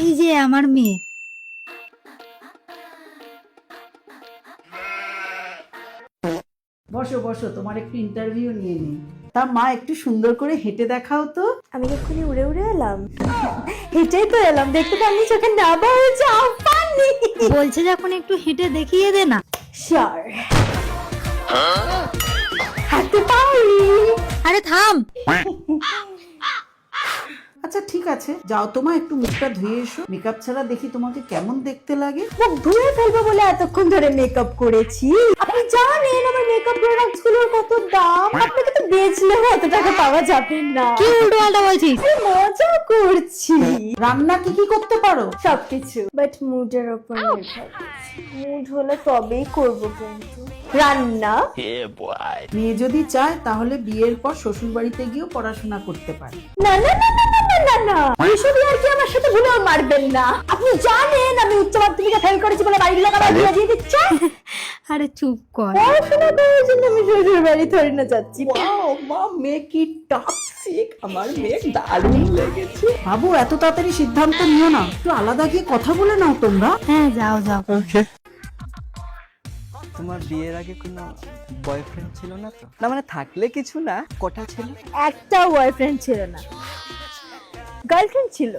এই যে আমার মেয়ে। বসো বসো, তোমার একটু ইন্টারভিউ নিয়ে নিই। তা মা, একটু সুন্দর করে হেঁটে দেখাও তো। আমি এক্ষুনি উড়ে উড়ে এলাম। হেঁটেই তো এলাম, দেখতে পারলি চোখে না হয়েছে আপানি। বলছে যখন একটু হেঁটে দেখিয়ে দে না। শিওর হাঁটতে পারি। আরে থাম। আচ্ছা ঠিক আছে, যাও তোমা, একটু মুখটা ধুয়ে এসো। মেকআপ ছাড়া দেখি তোমাকে কেমন দেখতে লাগে। মুখ ধুয়ে ফেলবো বলে এতক্ষণ ধরে মেকআপ করেছি। আপনি জানেন আমার মেকআপ প্রোডাক্টস গুলোর কত দাম। আপনাকে তো বেচলেও এত টাকা পাওয়া যাবে না। কি উল্টো পাল্টা বলছিস? আমি মজা করছি। রান্না কি কি করতে পারো? সবকিছু, বাট মুডের উপর নির্ভর করছে। মুড হলে তবেই করব, কিন্তু রান্না মেয়ে যদি চায় তাহলে বিয়ের পর শ্বশুর বাড়িতে গিয়েও পড়াশোনা করতে পারে। না না না না না না না না, এসবই আর কি আমার সাথে ভুলেও মারবেন না। আপনি জানেন আমি উচ্চ মাধ্যমিকে ফেল করেছি বলে বাড়ির লোক আমার বিয়ে দিয়ে দিচ্ছে। আরে চুপ কর। পড়াশোনা করার জন্য আমি শ্বশুর বাড়ি থরি না যাচ্ছি। ওয়াও মা, মেয়ে কি টক্সিক! আমার মেয়ে দারুণ লেগেছে। বাবু, এত তাড়াতাড়ি সিদ্ধান্ত নিও না, একটু আলাদা গিয়ে কথা বলে নাও তোমরা। হ্যাঁ যাও যাও। তোমার বিয়ের আগে কোনো বয়ফ্রেন্ড ছিল না তো? না মানে থাকলে কিছু না, কটা ছিল? একটা বয়ফ্রেন্ড ছিল না, গার্লফ্রেন্ড ছিল।